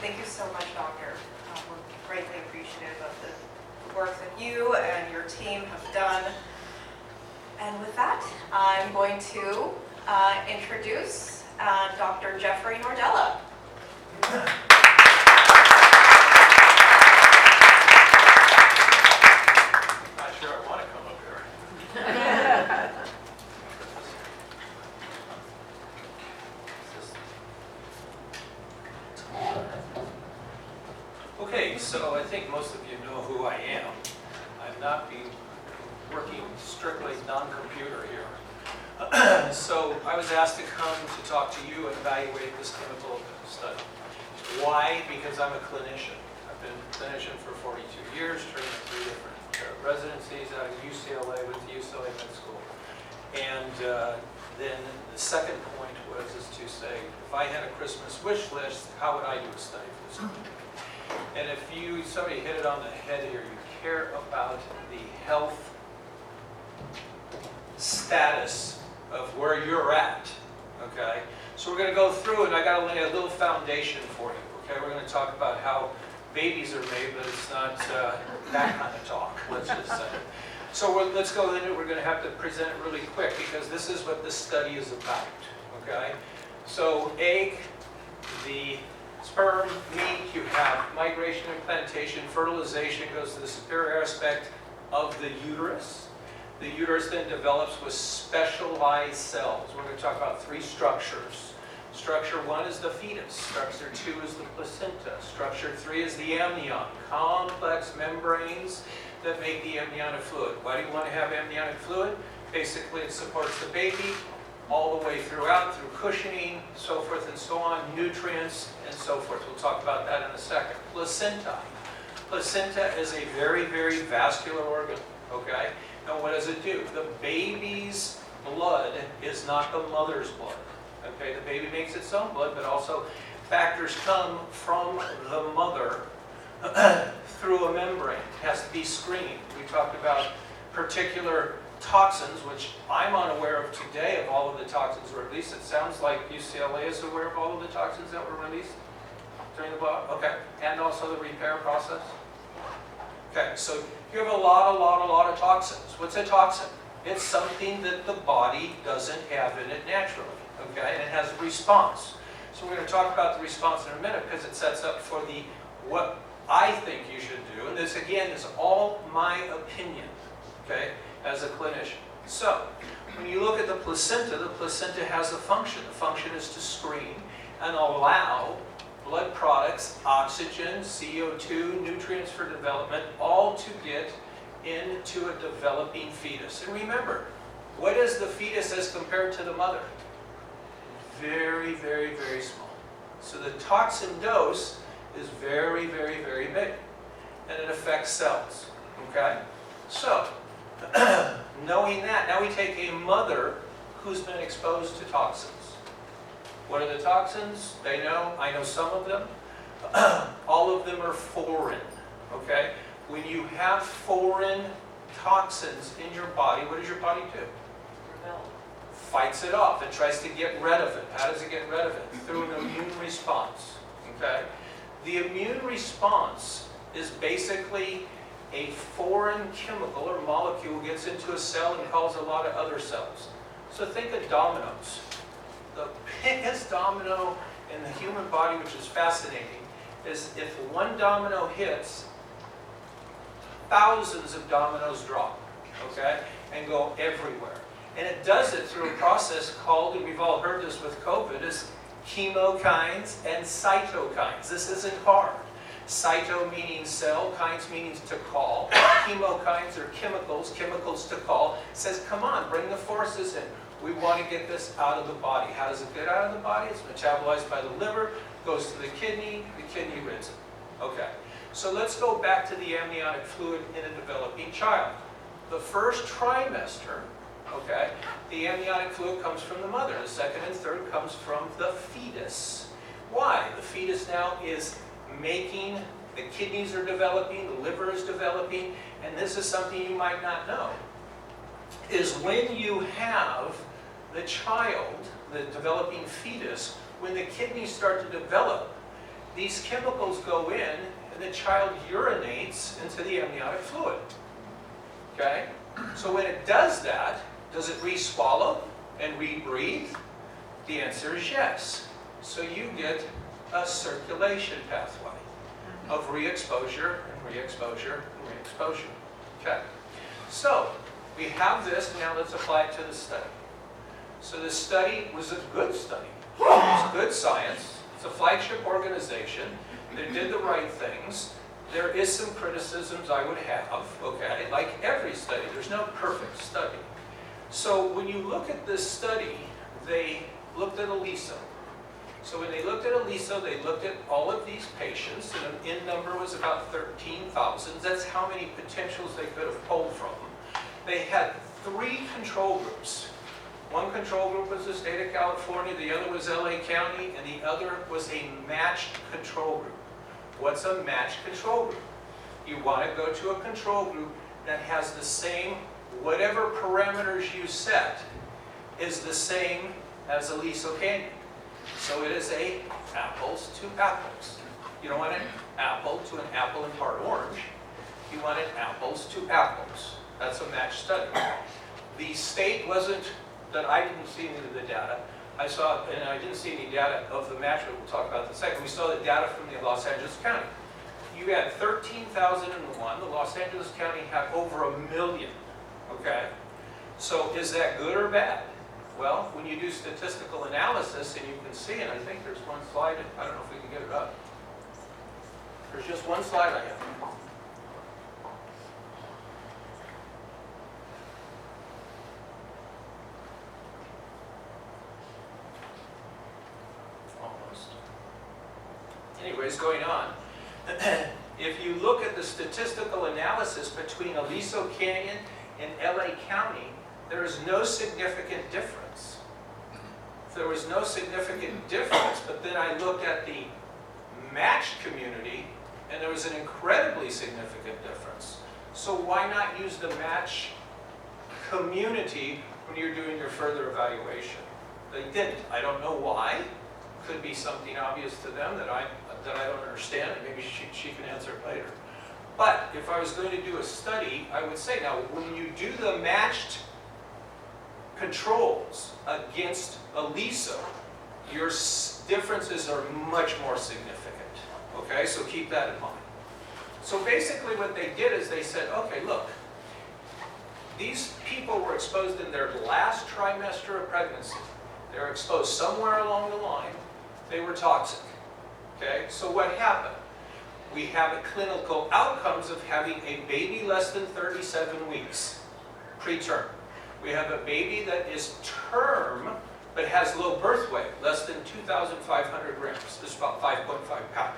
Thank you so much, Doctor. We're greatly appreciative of the work that you and your team have done. And with that, I'm going to introduce Dr. Jeffrey Nordella. Not sure I want to come up here. Okay, so I think most of you know who I am. I'm not working strictly non-computer here. So I was asked to come to talk to you and evaluate this clinical study. Why? Because I'm a clinician. I've been a clinician for 42 years, trained in 3 different residencies out of UCLA with the UCLA Med School. And then the second point was to say, if I had a Christmas wish list, how would I do a study for this study? And if somebody hit it on the head here, you care about the health status of where you're at, okay? So we're going to go through, and I got to lay a little foundation for you, okay? We're going to talk about how babies are made, but it's not that kind of talk, let's just say. So let's go into it. We're going to have to present it really quick because this is what this study is about, okay? So egg, the sperm, meat, you have migration, implantation, fertilization goes to the superior aspect of the uterus. The uterus then develops with specialized cells. We're going to talk about 3 structures. Structure 1 is the fetus. Structure 2 is the placenta. Structure 3 is the amnion, complex membranes that make the amniotic fluid. Why do you want to have amniotic fluid? Basically, it supports the baby all the way throughout, through cushioning, so forth and so on, nutrients, and so forth. We'll talk about that in a second. Placenta. Placenta is a very, very vascular organ, okay? And what does it do? The baby's blood is not the mother's blood, okay? The baby makes its own blood, but also factors come from the mother through a membrane. It has to be screened. We talked about particular toxins, which I'm unaware of today of all of the toxins were released. It sounds like UCLA is aware of all of the toxins that were released during the blowout. Okay, and also the repair process. Okay, so you have a lot of toxins. What's a toxin? It's something that the body doesn't have in it naturally, okay, and it has a response. So we're going to talk about the response in a minute because it sets up for what I think you should do. And this, again, is all my opinion, okay, as a clinician. So, when you look at the placenta has a function. The function is to screen and allow blood products, oxygen, CO2, nutrients for development, all to get into a developing fetus. And remember, what is the fetus as compared to the mother? Very, very, very small. So the toxin dose is very, very, very big. And it affects cells, okay? So, knowing that, now we take a mother who's been exposed to toxins. What are the toxins? They know. I know some of them. All of them are foreign, okay? When you have foreign toxins in your body, what does your body do? Rebel. Fights it off. It tries to get rid of it. How does it get rid of it? Through an immune response, okay? The immune response is basically a foreign chemical or molecule gets into a cell and causes a lot of other cells. So think of dominoes. The biggest domino in the human body, which is fascinating, is if one domino hits, thousands of dominoes drop, okay, and go everywhere. And it does it through a process called, and we've all heard this with COVID, is chemokines and cytokines. This isn't hard. Cyto meaning cell, kines meaning to call. Chemokines are chemicals, chemicals to call. It says, come on, bring the forces in. We want to get this out of the body. How does it get out of the body? It's metabolized by the liver, goes to the kidney rids it. Okay, so let's go back to the amniotic fluid in a developing child. The first trimester, okay, the amniotic fluid comes from the mother. The second and third comes from the fetus. Why? The fetus now is making, the kidneys are developing, the liver is developing, and this is something you might not know, is when you have the child, the developing fetus, when the kidneys start to develop, these chemicals go in and the child urinates into the amniotic fluid. Okay? So when it does that, does it re-swallow and re-breathe? The answer is yes. So you get a circulation pathway of re-exposure and re-exposure and re-exposure. Okay? So we have this, now let's apply it to the study. So the study was a good study. It's good science. It's a flagship organization. They did the right things. There is some criticisms I would have, okay? Like every study, there's no perfect study. So when you look at this study, they looked at Aliso. So when they looked at Aliso, they looked at all of these patients, and an in number was about 13,000. That's how many potentials they could have pulled from. They had 3 control groups. One control group was the state of California, the other was LA County, and the other was a matched control group. What's a matched control group? You want to go to a control group that has the same, whatever parameters you set, is the same as Aliso Canyon. So it is a apples to apples. You don't want an apple to an apple and part orange. You want an apples to apples. That's a matched study. The state wasn't, that I didn't see any of the data. I saw, and I didn't see any data of the match, but we'll talk about that in a second. We saw the data from the Los Angeles County. You had 13,001. The Los Angeles County had over 1 million, okay? So is that good or bad? Well, when you do statistical analysis, and you can see, and I think there's one slide, I don't know if we can get it up. There's just one slide I have. Almost. Anyways, going on. If you look at the statistical analysis between Aliso Canyon and LA County, there is no significant difference. There was no significant difference, but then I looked at the matched community, and there was an incredibly significant difference. So why not use the match community when you're doing your further evaluation? They didn't. I don't know why. Could be something obvious to them that I don't understand, and maybe she can answer it later. But if I was going to do a study, I would say, now when you do the matched controls against Aliso, your differences are much more significant. Okay, so keep that in mind. So basically what they did is they said, okay, look, these people were exposed in their last trimester of pregnancy. They were exposed somewhere along the line. They were toxic. Okay, so what happened? We have a clinical outcomes of having a baby less than 37 weeks, preterm. We have a baby that is term, but has low birth weight, less than 2,500 grams. This is about 5.5 pounds.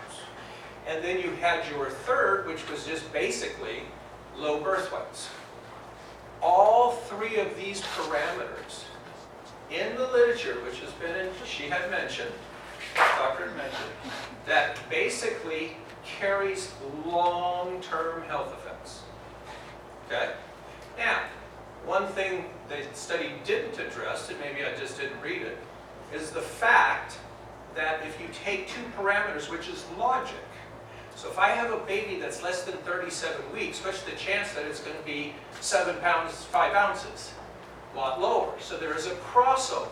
And then you had your third, which was just basically low birth weights. All 3 of these parameters in the literature, which has been, she had mentioned, Dr. had mentioned, that basically carries long-term health effects. Okay? Now, one thing the study didn't address, and maybe I just didn't read it, is the fact that if you take 2 parameters, which is logic, so if I have a baby that's less than 37 weeks, what's the chance that it's going to be 7 pounds, 5 ounces? A lot lower. So there is a crossover.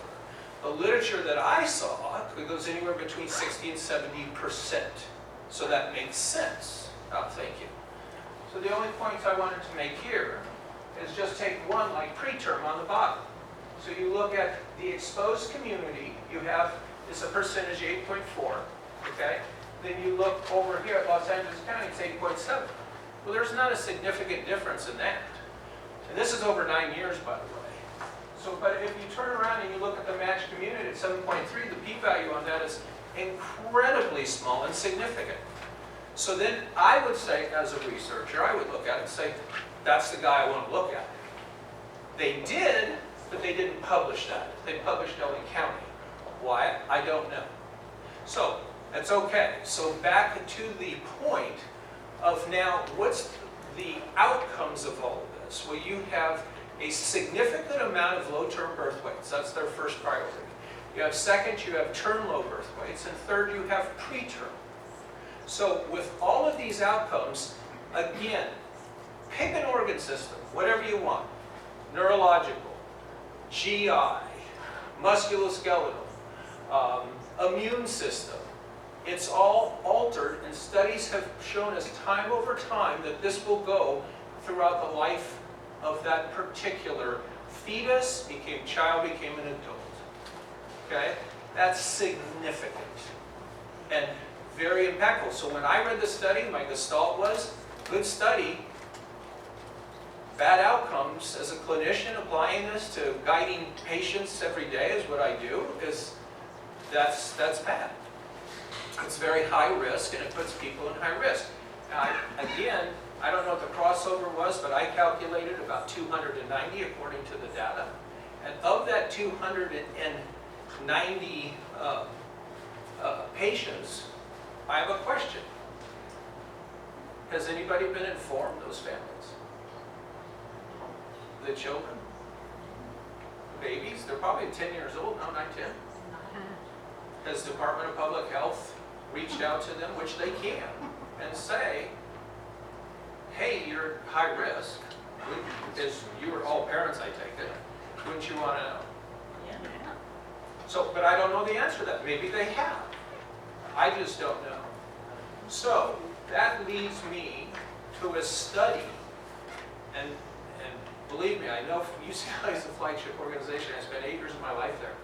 The literature that I saw goes anywhere between 60 and 70%. So that makes sense. Oh, thank you. So the only points I wanted to make here is just take one like preterm on the bottom. So you look at the exposed community, you have, it's a percentage 8.4, okay? Then you look over here at Los Angeles County, it's 8.7. Well, there's not a significant difference in that. And this is over 9 years, by the way. So, but if you turn around and you look at the matched community at 7.3, the p-value on that is incredibly small and significant. So then I would say, as a researcher, I would look at it and say, that's the guy I want to look at. They did, but they didn't publish that. They published LA County. Why? I don't know. So that's okay. So back to the point of now, what's the outcomes of all of this? Well, you have a significant amount of low-term birth weights. That's their first priority. You have second, you have term low birth weights, and third, you have preterm. So with all of these outcomes, again, pick an organ system, whatever you want. Neurological, GI, musculoskeletal, immune system. It's all altered, and studies have shown us time over time that this will go throughout the life of that particular fetus, child, became an adult. Okay? That's significant and very impactful. So when I read the study, my gestalt was, good study, bad outcomes. As a clinician, applying this to guiding patients every day is what I do, that's bad. It's very high risk, and it puts people in high risk. Now, again, I don't know what the crossover was, but I calculated about 290 according to the data. And of that 290 patients, I have a question. Has anybody been informed, those families? The children? The babies? They're probably 10 years old, no, 9, 10. Has Department of Public Health reached out to them, which they can, and say, hey, you're high risk. Because you were all parents, I take it. Wouldn't you want to know? Yeah. So, but I don't know the answer to that. Maybe they have. I just don't know. So, that leads me to a study, and believe me, I know UCLA is a flagship organization. I spent 8 years of my life there.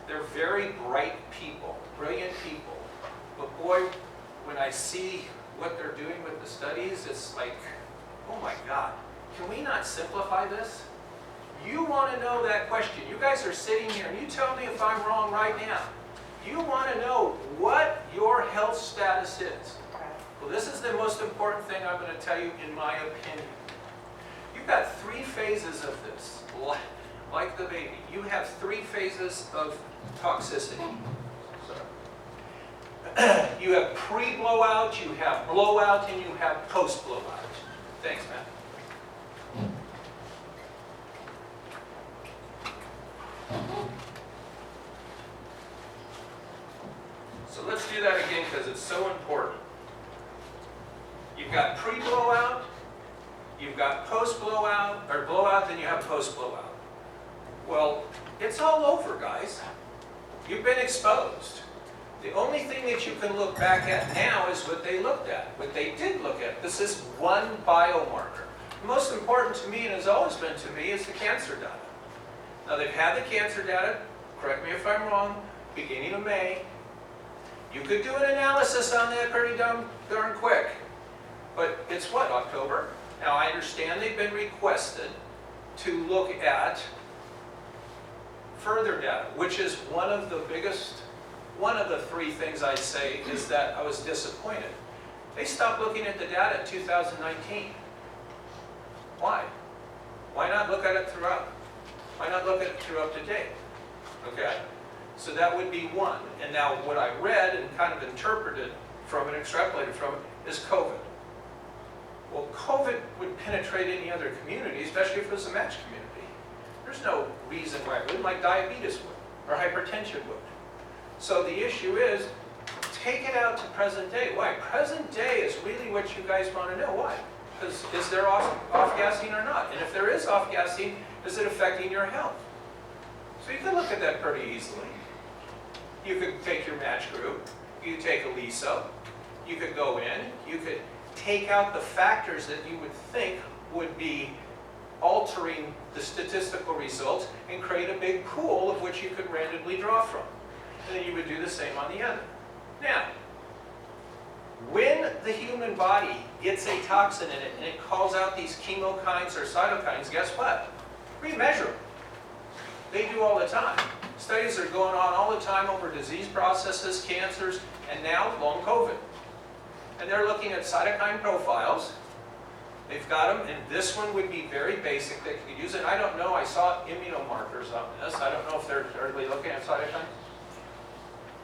They're very bright people, brilliant people. But boy, when I see what they're doing with the studies, it's like, oh my God, can we not simplify this? You want to know that question. You guys are sitting here, and you tell me if I'm wrong right now. You want to know what your health status is. Well, this is the most important thing I'm going to tell you, in my opinion. You've got 3 phases of this, like the baby. You have 3 phases of toxicity. You have pre-blowout, you have blowout, and you have post-blowout. Thanks, Matt. So let's do that again because it's so important. You've got pre-blowout, you've got post-blowout, or blowout, then you have post-blowout. Well, it's all over, guys. You've been exposed. The only thing that you can look back at now is what they looked at, what they did look at. This is one biomarker. The most important to me, and has always been to me, is the cancer data. Now, they've had the cancer data, correct me if I'm wrong, beginning of May. You could do an analysis on that pretty darn quick. But it's what, October? Now, I understand they've been requested to look at further data, which is one of the 3 things I'd say is that I was disappointed. They stopped looking at the data in 2019. Why? Why not look at it throughout? Why not look at it throughout to date? Okay? So that would be one. And now what I read and kind of interpreted from it, extrapolated from it, is COVID. Well, COVID would penetrate any other community, especially if it was a matched community. There's no reason why it wouldn't, like diabetes would, or hypertension would. So the issue is, take it out to present day. Why? Present day is really what you guys want to know. Why? Because is there off-gassing or not? And if there is off-gassing, is it affecting your health? So you can look at that pretty easily. You could take your match group, you could take Aliso, you could go in, you could take out the factors that you would think would be altering the statistical results and create a big pool of which you could randomly draw from. And then you would do the same on the other. Now, when the human body gets a toxin in it and it calls out these chemokines or cytokines, guess what? We measure them. They do all the time. Studies are going on all the time over disease processes, cancers, and now long COVID. And they're looking at cytokine profiles. They've got them, and this one would be very basic. They could use it. I don't know. I saw immunomarkers on this. I don't know if they're really looking at cytokines.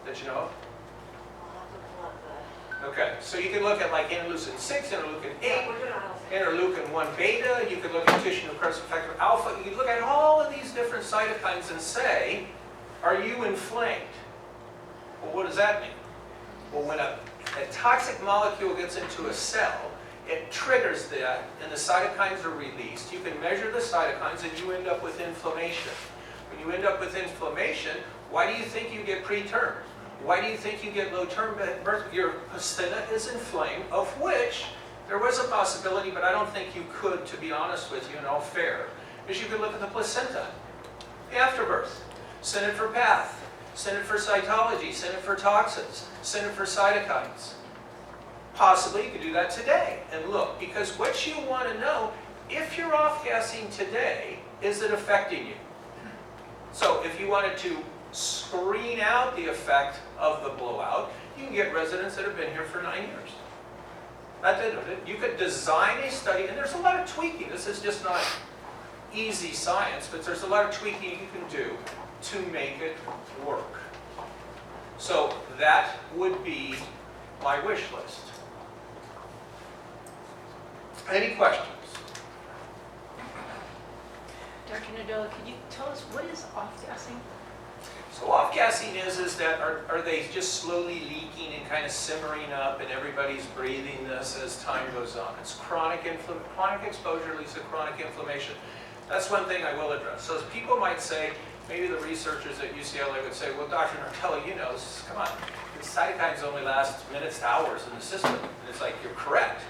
That you know of? Okay, so you can look at like interleukin 6, interleukin 8, interleukin 1 beta. You could look at tissue necrosis factor alpha. You can look at all of these different cytokines and say, are you inflamed? Well, what does that mean? Well, when a a toxic molecule gets into a cell, it triggers that, and the cytokines are released. You can measure the cytokines, and you end up with inflammation. When you end up with inflammation, why do you think you get preterm? Why do you think you get low-term birth? Your placenta is inflamed, of which there was a possibility, but I don't think you could, to be honest with you, in all fair, is you could look at the placenta. After birth, send it for path, send it for cytology, send it for toxins, send it for cytokines. Possibly you could do that today and look, because what you want to know, if you're off-gassing today, is it affecting you? So if you wanted to screen out the effect of the blowout, you can get residents that have been here for 9 years. That did it. You could design a study, and there's a lot of tweaking. This is just not easy science, but there's a lot of tweaking you can do to make it work. So that would be my wish list. Any questions? Dr. Nordella, could you tell us what is off-gassing? So off-gassing is that, are they just slowly leaking and kind of simmering up, and everybody's breathing this as time goes on? It's chronic exposure leads to chronic inflammation. That's one thing I will address. So people might say, maybe the researchers at UCLA would say, well, Dr. Nordella, you know, come on, the cytokines only last minutes to hours in the system. And it's like, you're correct.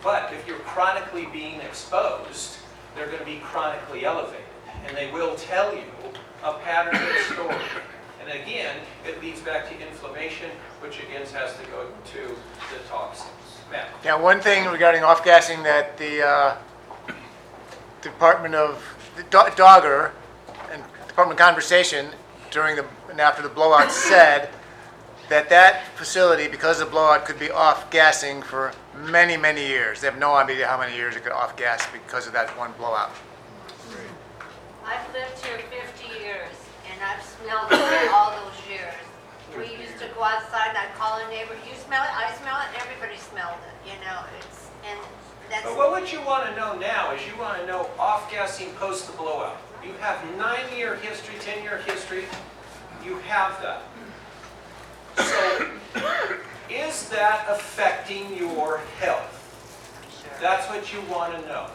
But if you're chronically being exposed, they're going to be chronically elevated. And they will tell you a pattern of the story. And again, it leads back to inflammation, which again has to go to the toxins. Matt? Yeah, one thing regarding off-gassing that the Department of Dogger and Department of Conversation during and after the blowout said that facility, because of the blowout, could be off-gassing for many, many years. They have no idea how many years it could off-gas because of that one blowout. I've lived here 50 years, and I've smelled it all those years. We used to go outside, and I'd call a neighbor, you smell it, I smell it, and everybody smelled it, you know, that's... But what you want to know now is you want to know off-gassing post the blowout. You have 9-year history, 10-year history, you have that. So, is that affecting your health? That's what you want to know.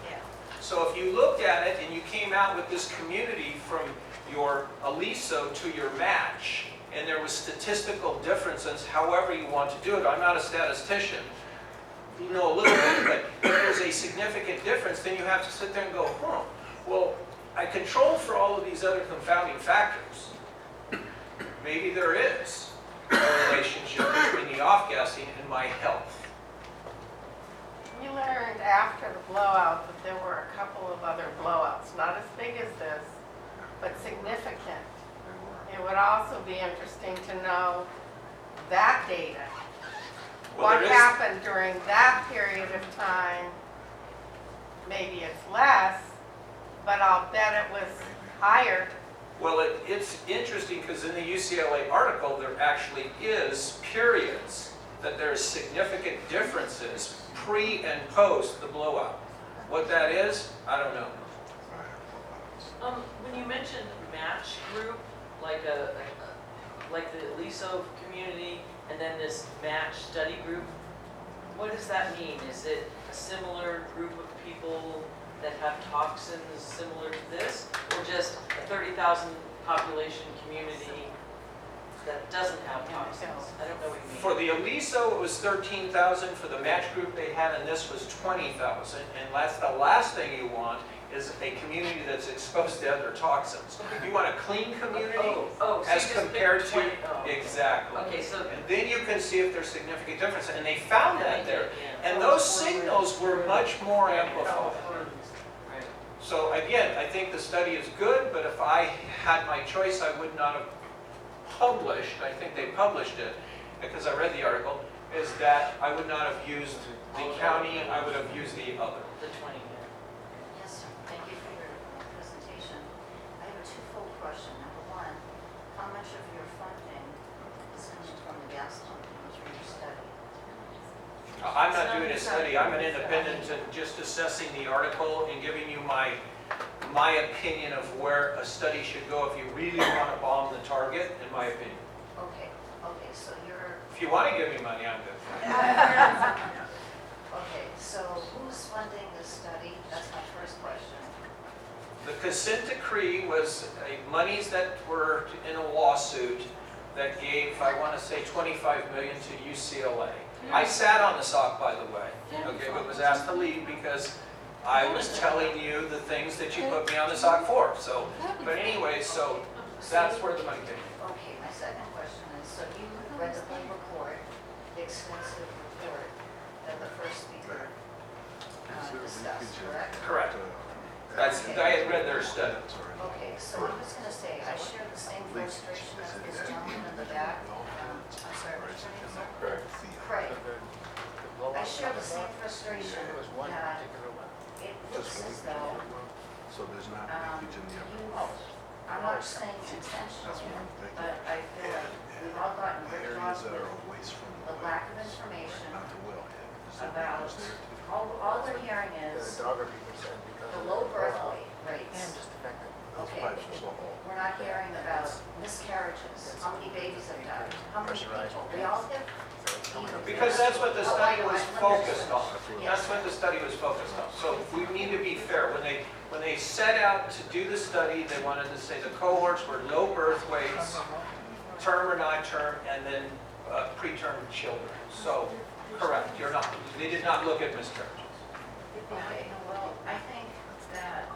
So if you looked at it and you came out with this community from your Aliso to your match, and there was statistical differences, however you want to do it, I'm not a statistician, you know a little bit, but if there's a significant difference, then you have to sit there and go, well, I control for all of these other confounding factors. Maybe there is a relationship between the off-gassing and my health. We learned after the blowout that there were a couple of other blowouts, not as big as this, but significant. It would also be interesting to know that data. Well, What happened during that period of time? Maybe it's less, but I'll bet it was higher. Well, it's interesting because in the UCLA article, there actually is periods that there's significant differences pre and post the blowout. What that is, I don't know. When you mentioned match group, like like the Aliso community, and then this match study group, what does that mean? Is it a similar group of people that have toxins similar to this, or just a 30,000 population community that doesn't have toxins? I don't know what you mean. For the Aliso, it was 13,000. For the match group they had, and this was 20,000. And that's the last thing you want is a community that's exposed to other toxins. You want a clean community so as you just compared picked to 20. Exactly. Okay, so And then you can see if there's significant difference. And they found that there. Yeah. And those signals were much more amplified. Right. So again, I think the study is good, but if I had my choice, I would not have published, I think they published it, because I read the article, is that I would not have used the county, I would have used the other. The 20. Yes, sir. Thank you for your presentation. I have a twofold question. Number one, how much of your funding is coming from the gas company through your study? I'm not doing a study, I'm an independent and just assessing the article and giving you my opinion of where a study should go if you really want to bomb the target, in my opinion. Okay, so you're... If If you want to give me money, I'm good. Okay, so who's funding this study? That's my first question. The consent decree was monies that were in a lawsuit that gave, I want to say, 25 million to UCLA. I sat on the SOC, by the way, okay, but was asked to leave because I was telling you the things that you put me on the SOC for. So, but anyway, so that's where the money came from. Okay, my second question is, so you read the whole report, the extensive report that the first speaker discussed, correct? Correct. That's, I had read their study. Okay, so I'm just gonna say, I share the same frustration as this gentleman in the back. I'm sorry, what's your name, sir? Craig. I share the same frustration that it looks as though, So there's not leakage in the you, upper I'm not saying intentionally, but I feel like we've all gotten ripped off areas that with are away from the lack of information not the wellhead. Is there about, leakage there too? all we're hearing is the low birth weight rates. Those Okay, pipes are so old. we're not hearing about miscarriages, how many babies have died, how many people, we all have. Because that's what the study was focused on. That's what the study was focused on. So we need to be fair. When they set out to do the study, they wanted to say the cohorts were low birth weights, term or non-term, and then preterm children. So, correct, you're not. They did not look at miscarriages. Okay, well, I think that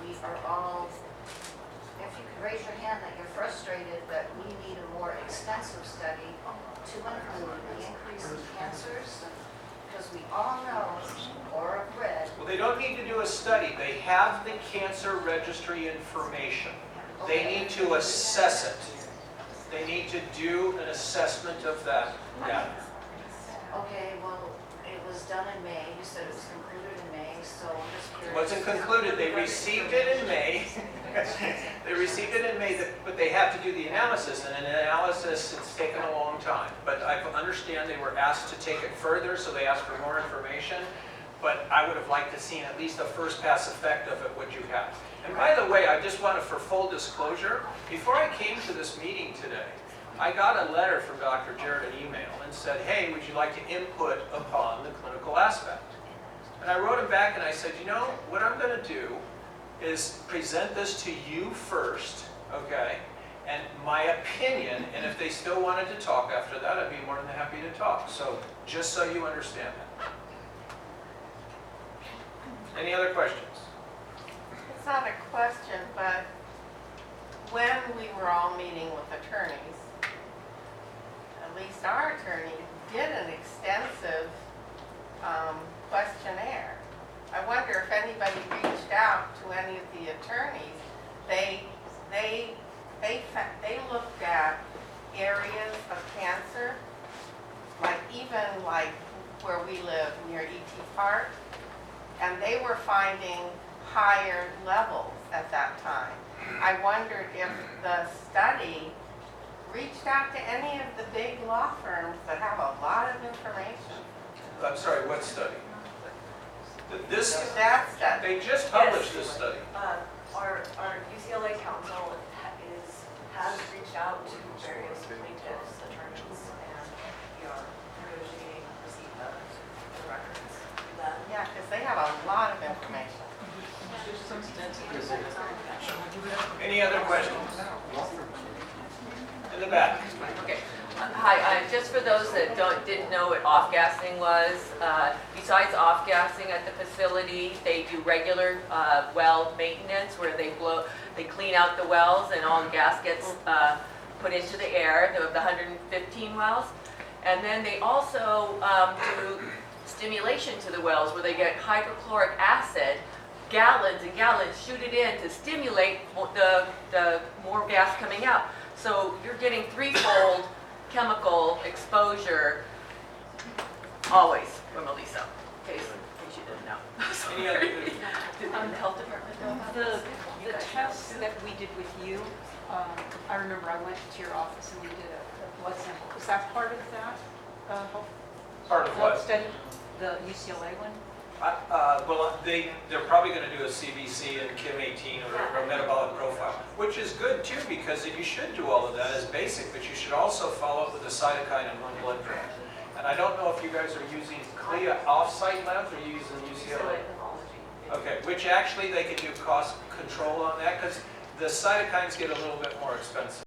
we are all, if you could raise your hand that you're frustrated that we need a more extensive study to include the increase in cancers, because we all know or have read. Well, they don't need to do a study. They have the cancer registry information. They need to assess it. They need to do an assessment of that data. Okay, well, it was done in May, you said it was concluded in May, so I'm just It curious. wasn't concluded. They received it in May. They received it in May, but they have to do the analysis, and an analysis, it's taken a long time. But I understand they were asked to take it further, so they asked for more information. But I would have liked to seen at least a first pass effect of it, what you have. And by the way, I just wanted, for full disclosure, before I came to this meeting today, I got a letter from Dr. Jarrett, an email, and said, hey, would you like to input upon the clinical aspect? And I wrote him back and I said, you know, what I'm going to do is present this to you first, okay? And my opinion, and if they still wanted to talk after that, I'd be more than happy to talk. So just so you understand that. Any other questions? It's not a question, but when we were all meeting with attorneys, at least our attorney did an extensive questionnaire. I wonder if anybody reached out to any of the attorneys. They looked at areas of cancer, like even like where we live near E.T. Park, and they were finding higher levels at that time. I wondered if the study reached out to any of the big law firms that have a lot of information. I'm sorry, what study? This, That study. they just published this study. Our UCLA council has reached out to various plaintiffs, attorneys, and we are negotiating receipt of the records. Yeah, because they have a lot of information. Any other questions? In the back. Okay. Hi, just for those that didn't know what off-gassing was, besides off-gassing at the facility, they do regular well maintenance where they clean out the wells and all the gas gets put into the air, the 115 wells. And then they also do stimulation to the wells where they get hydrochloric acid, gallons and gallons, shoot it in to stimulate the more gas coming out. So you're getting threefold chemical exposure always from Aliso, in case you didn't know. Any other? Did the health department know about this? The tests that we did with you, I remember I went to your office and we did a blood sample. Was that part of that Part of what? study? The UCLA one? Well, they're probably going to do a CBC and Kim 18 or a metabolic profile, which is good too, because you should do all of that as basic, but you should also follow up with a cytokine and one blood draw. And I don't know if you guys are using CLIA off-site labs or using UCLA. Okay, which actually they can do cost control on that, because the cytokines get a little bit more expensive.